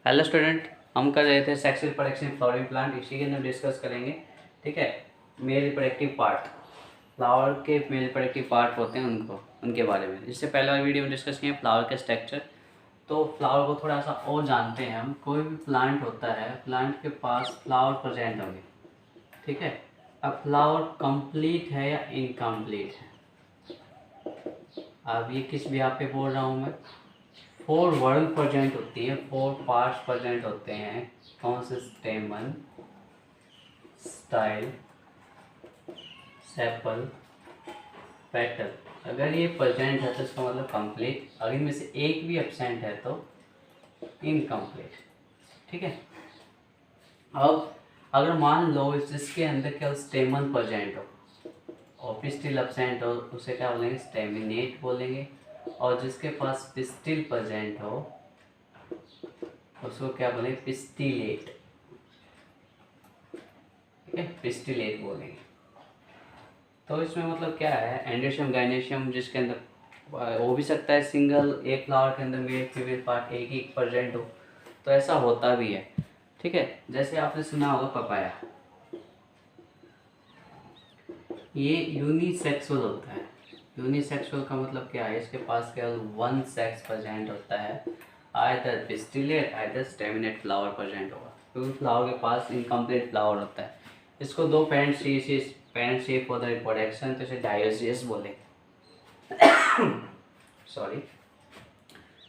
Hello student, हम कर रहे थे सेक्स रिप्रोडक्शन फ्लावरिंग प्लांट। इसी के अंदर डिस्कस करेंगे। ठीक है, मेल रिप्रोडक्टिव पार्ट, फ्लावर के मेल रिप्रोडक्टिव पार्ट होते हैं उनके बारे में। इससे पहले वाली वीडियो में डिस्कस किए फ्लावर के स्ट्रक्चर। तो फ्लावर को थोड़ा सा और जानते हैं हम। कोई भी प्लांट होता है, प्लांट के पास फ्लावर प्रेजेंट होंगे। ठीक है, अब फ्लावर कंप्लीट है या इनकम्प्लीट है। अब ये किस भी पे बोल रहा हूँ मैं, 4 वर्ड प्रेजेंट होती है, 4 पार्ट्स प्रेजेंट होते हैं। कौन से? स्टेमन, स्टाइल, सेपल, पेटल। अगर ये प्रेजेंट है तो इसका मतलब कंप्लीट। अगर इनमें से एक भी एब्सेंट है तो इनकम्प्लीट। ठीक है, अब अगर मान लो जिसके अंदर केवल स्टेमन प्रेजेंट हो और पिस्टिल एब्सेंट हो, उसे क्या बोलेंगे? स्टेमिनेट बोलेंगे। और जिसके पास पिस्टिल प्रेजेंट हो उसको क्या बोलेंगे? पिस्टिलेट। ठीक है, पिस्टिलेट बोलेंगे। तो इसमें मतलब क्या है, एंडोशियम गायनेशियम जिसके अंदर हो भी सकता है सिंगल, एक फ्लावर के अंदर मेल फीमेल पार्ट एक ही प्रेजेंट हो, तो ऐसा होता भी है। ठीक है, जैसे आपने सुना होगा पपाया, ये यूनिसेक्सुअल होता है। यूनिसेक्सुअल का मतलब क्या है? इसके पास केवल वन सेक्स प्रेजेंट होता है। Either pistillate either staminate flower present होगा, क्योंकि फ्लावर के पास इनकम्प्लीट फ्लावर होता है। इसको दो parent shape for the reproduction, तो इसे डायोसिस बोलेंगे। सॉरी,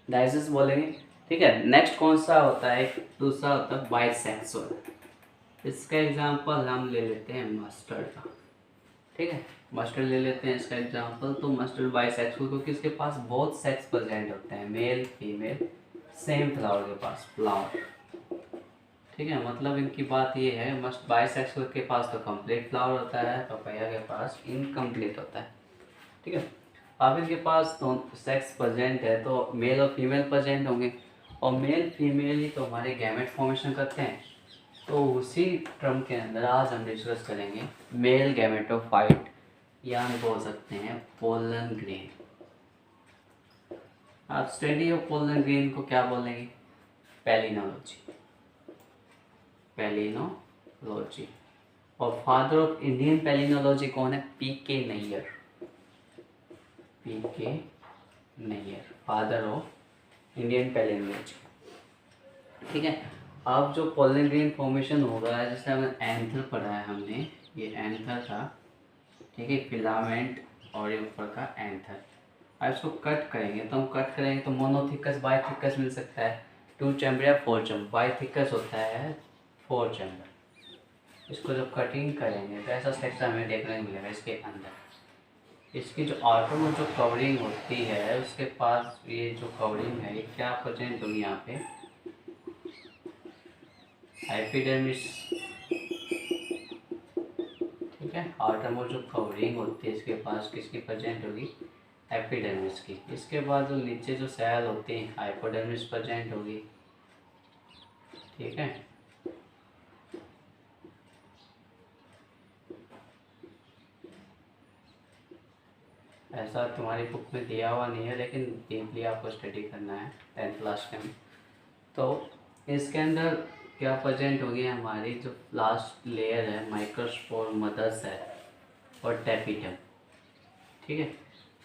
डायोसिस बोलेंगे। ठीक है, नेक्स्ट कौन सा होता है? दूसरा होता है बाइसेक्सुअल। इसका एग्जांपल हम ले लेते हैं मस्टर्ड का। ठीक है, मस्टर्ड ले लेते हैं इसका एग्जांपल। तो मस्टर्ड बाइसेक्सुअल, क्योंकि इसके पास बहुत सेक्स प्रेजेंट होते हैं, मेल फीमेल सेम फ्लावर के पास फ्लावर। ठीक है, मतलब इनकी बात ये है, मस्ट बाइसेक्सुअल के पास तो कंप्लीट फ्लावर होता है, पपाया के पास इनकम्प्लीट होता है। ठीक है, अब इनके पास तो सेक्स प्रेजेंट है तो मेल और फीमेल प्रेजेंट होंगे, और मेल फीमेल ही तो हमारे गैमेट फॉर्मेशन करते हैं। तो उसी क्रम के अंदर आज हम डिस्कस करेंगे मेल गैमेटोफाइट, या हम बोल सकते हैं पोलन ग्रेन। आप स्टडी ऑफ पोलन ग्रेन को क्या बोलेंगे? पैलिनोलॉजी। पैलिनोलॉजी। और फादर ऑफ इंडियन पैलिनोलॉजी कौन है? PK Nayar. PK Nayar, father of Indian palynology. ठीक है, अब जो पोलन ग्रेन फॉर्मेशन होगा, जैसे हमें एंथर पढ़ा है हमने, ये एंथर था। ठीक है, फिलामेंट और ये ऊपर का एंथर। अब इसको कट करेंगे, तो हम कट करेंगे तो मोनोथिकस बाई थिकस मिल सकता है, 2 चैम्बर या 4 चैम्बर। बाई थिकस होता है 4 चैम्बर। इसको जब कटिंग करेंगे तो ऐसा स्ट्रक्चर हमें देखने को मिलेगा इसके अंदर। इसकी जो आउटर में जो कवरिंग होती है, उसके पास ये जो कवरिंग है, ये क्या प्रेजेंट होगी यहाँ पे? एपिडर्मिस। ठीक है, आउटर में जो कवरिंग होती है इसके पास किसकी प्रेजेंट होगी? एपिडर्मिस की। इसके बाद जो नीचे जो सेल होती है हाइपोडर्मिस प्रेजेंट होगी। ठीक है, ऐसा तुम्हारी बुक में दिया हुआ नहीं है, लेकिन डीपली आपको स्टडी करना है 10th क्लास के में। तो इसके अंदर क्या प्रेजेंट होगी? हमारी जो लास्ट लेयर है माइक्रोस्पोर, मदर सेल और टेपिटम। ठीक है,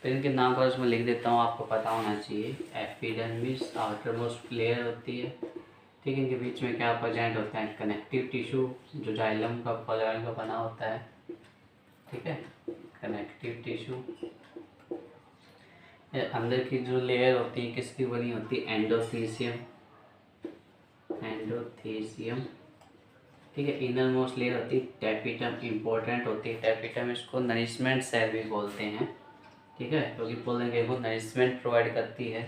तो इनके नाम पर उसमें लिख देता हूँ, आपको पता होना चाहिए। एपिडर्मिस आउटर मोस्ट लेयर होती है। ठीक है, इनके बीच में क्या प्रेजेंट होता है? कनेक्टिव टिश्यू, जो जाइलम का फॉलोइंग का बना होता है। ठीक है, कनेक्टिव टिश्यू। अंदर की जो लेयर होती है किसकी बनी होती है? एंडोथीसियम। एंडोथीसियम। ठीक है, इनर मोस्ट लेयर होती है टेपिटम, इम्पोर्टेंट होती है टेपिटम। इसको नरिशमेंट सेल भी बोलते हैं। ठीक है, क्योंकि पोलन ग्रेन को नरिशमेंट प्रोवाइड करती है।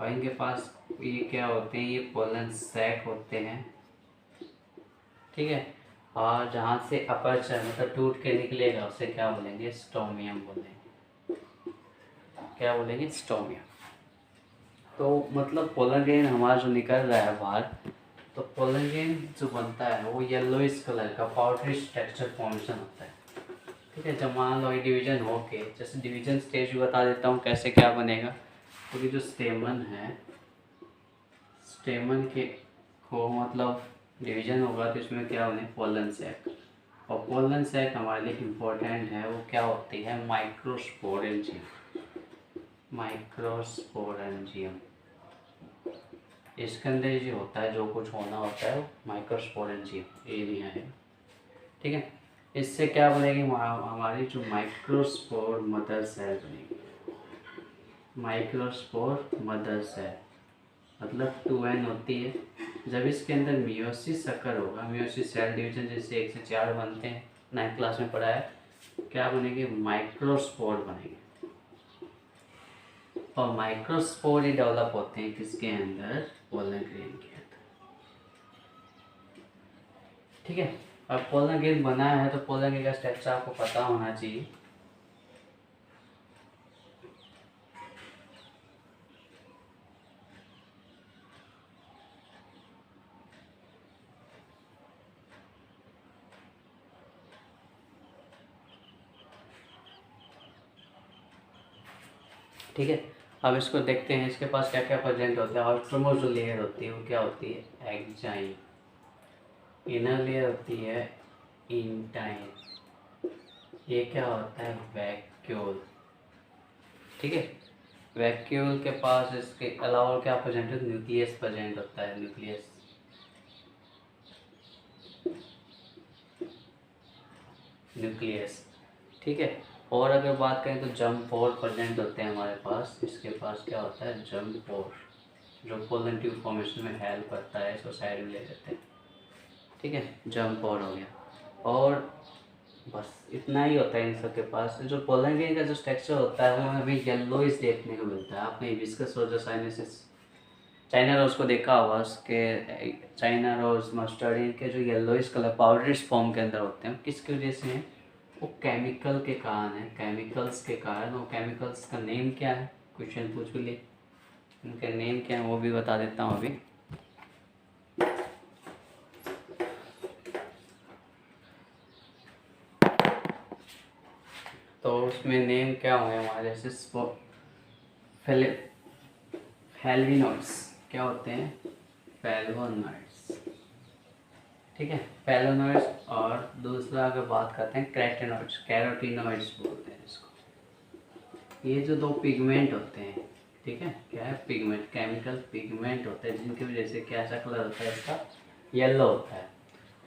और इनके पास ये क्या होते हैं? ये पोलन सैक होते हैं। ठीक है, और जहाँ से अपर्चर मतलब टूट के निकलेगा उसे क्या बोलेंगे? स्टोमियम बोलेंगे। क्या बोलेंगे? स्टोमियम। तो मतलब पोलन ग्रेन हमारा जो निकल रहा है बाहर, तो पोलन ग्रेन जो बनता है वो येलोइश कलर का पाउडरी स्ट्रक्चर फॉर्मेशन होता है। ठीक है, जब मान लो ये डिवीजन हो के, जैसे डिवीजन स्टेज भी बता देता हूँ कैसे क्या बनेगा। क्योंकि जो स्टेमन है, स्टेमन के वो मतलब डिवीजन होगा तो इसमें क्या बने, पोलन सैक। और पोलन सैक हमारे लिए इम्पोर्टेंट है, वो क्या होती है, माइक्रोस्पोरेंजियम। माइक्रोस्पोरेंजियम इसके अंदर जो होता है, जो कुछ होना होता है वो माइक्रोस्पोरेंजियम एरिया है। ठीक है, इससे क्या बनेगी, हमारी जो माइक्रोस्पोर मदर सेल बनेगी। माइक्रोस्पोर मदर सेल मतलब 2n होती है। जब इसके अंदर मियोसिस अकर होगा, मियोसिस सेल डिवीजन जैसे 1 से 4 बनते हैं, 9th क्लास में पढ़ा है, क्या बनेगी, माइक्रोस्पोर बनेंगे। और माइक्रोस्पोर ही डेवलप होते हैं किसके अंदर, पोलन ग्रेन के अंदर। ठीक है, अब पोलन ग्रेन बना है तो पोलन ग्रेन का स्ट्रक्चर आपको पता होना चाहिए। ठीक है, अब इसको देखते हैं, इसके पास क्या क्या प्रेजेंट होता है। आउटरमोस्ट जो लेयर होती है वो क्या होती है, एक्जाइन। इनर लेयर होती है इंटाइन। ये क्या होता है, वैक्यूल। ठीक है, वैक्यूल के पास इसके अलावा क्या प्रेजेंट है, न्यूक्लियस प्रेजेंट होता है, न्यूक्लियस। न्यूक्लियस ठीक है। और अगर बात करें तो जंप पोर प्रेजेंट होते हैं हमारे पास। इसके पास क्या होता है, जंप पोर, जो पोलन ट्यूब फॉर्मेशन में हेल्प करता है। इसको साइड में ले लेते हैं। ठीक है, जंप पोर हो गया। और बस इतना ही होता है इन सब के पास। जो पोलन ग्रेन का जो स्ट्रक्चर होता है वो हमें येलोइश देखने को मिलता है। आपने हिबिस्कस रोज़ साइनेसिस, चाइना रोज़ को देखा होगा, उसके चाइना रोज़ मस्टर्ड के जो येलोइश कलर पाउडरिश फॉर्म के अंदर होते हैं, किसकी वजह से हैं, वो केमिकल के कारण है, केमिकल्स के कारण। और केमिकल्स का नेम क्या है, क्वेश्चन पूछ भी ले, उनके नेम क्या है वो भी बता देता हूँ अभी। तो उसमें नेम क्या होंगे हमारे, जैसे फेल्विनॉइड्स क्या होते हैं, फेल्वोनॉइड्स। ठीक है, फेल्वोनॉइड्स। और दूसरा अगर बात करते हैं कैरोटीनॉइड्स, कैरोटीनॉइड्स बोलते हैं इसको। ये जो दो पिगमेंट होते हैं, ठीक है, क्या है, पिगमेंट, केमिकल पिगमेंट होते हैं, जिनकी वजह से क्या ऐसा कलर होता है, इसका येलो होता है।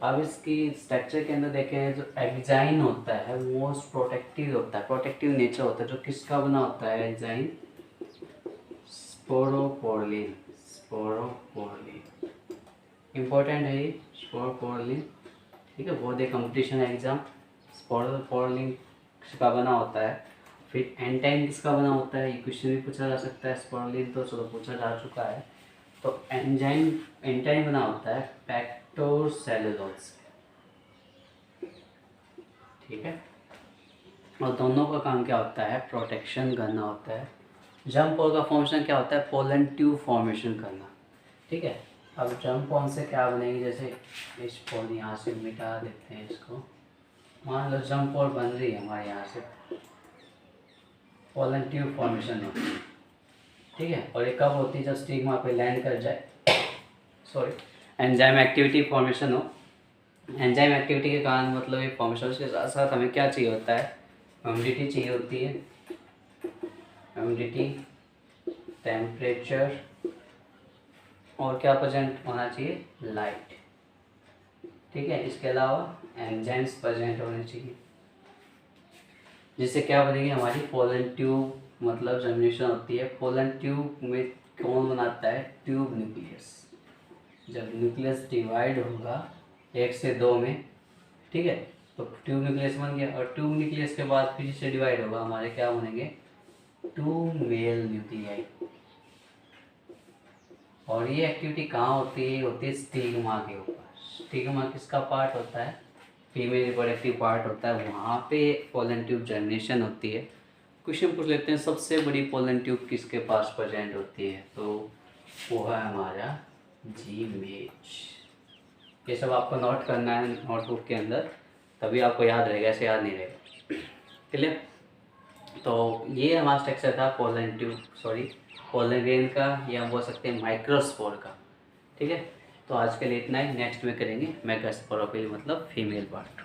अब इसकी स्ट्रक्चर के अंदर देखें, जो एग्जाइन होता है वो प्रोटेक्टिव होता है, प्रोटेक्टिव नेचर होता है। जो किसका बना होता है एग्जाइन, स्पोरोपोरलिन। स्पोरोपोरलिन इम्पोर्टेंट है ये, स्पोरोपोरलिन। ठीक है, बहुत एक कंपटीशन है एग्जाम। स्पोरोपोरलिन किसका बना होता है। फिर एंटाइन किसका बना होता है, ये क्वेश्चन भी पूछा जा सकता है। स्पोरोलिन तो चलो पूछा जा चुका है। तो एंटाइन बना होता है पैक्टोसेलुलोज से। ठीक है, और दोनों का काम क्या होता है, प्रोटेक्शन करना होता है। जंप पोर का फॉर्मेशन क्या होता है, पोलन ट्यूब फॉर्मेशन करना। ठीक है, अब जंप पोर से क्या बनेगी, जैसे इस पोर यहाँ से मिटा देते हैं इसको। मान लो जंप पोर बन रही है हमारे यहाँ से, पोलन ट्यूब फॉर्मेशन होती है। ठीक है, और ये कब होती है, जब स्टिग्मा पे लैंड कर जाए, सॉरी, एंजाइम एक्टिविटी फॉर्मेशन हो। एंजाइम एक्टिविटी के कारण मतलब ये फॉर्मेशन के साथ साथ हमें क्या चाहिए होता है, ह्यूमिडिटी चाहिए होती है। ह्यूमिडिटी, टेम्परेचर, और क्या प्रेजेंट होना चाहिए, लाइट। ठीक है, इसके अलावा एंजाइम्स प्रेजेंट होने चाहिए, जिससे क्या बनेगी हमारी पोलन ट्यूब, मतलब जर्मिनेशन होती है। पोलन ट्यूब में कौन बनाता है, ट्यूब न्यूक्लियस। जब न्यूक्लियस डिवाइड होगा 1 से 2 में, ठीक है, तो ट्यूब न्यूक्लियस बन गया। और ट्यूब न्यूक्लियस के बाद फिर से डिवाइड होगा, हमारे क्या बनेंगे, 2 मेल न्यूक्लियाई। और ये एक्टिविटी कहाँ होती है, होती है स्टिग्मा के ऊपर। स्टिग्मा किसका पार्ट होता है, फीमेल रिप्रोडक्टिव पार्ट होता है, वहाँ पे पोलन ट्यूब जनरेशन होती है। क्वेश्चन पूछ लेते हैं, सबसे बड़ी पोलन ट्यूब किसके पास प्रेजेंट होती है, तो वो है हमारा जीमेज। ये सब आपको नोट करना है नोटबुक के अंदर, तभी आपको याद रहेगा, ऐसे याद नहीं रहेगा। क्लियर। तो ये हमारा स्ट्रक्चर था pollen tube, sorry pollen grain का, या बोल सकते हैं माइक्रोस्पोर का। ठीक है, तो आज के लिए इतना ही, नेक्स्ट में करेंगे मेगास्पोरोफिली मतलब फीमेल पार्ट।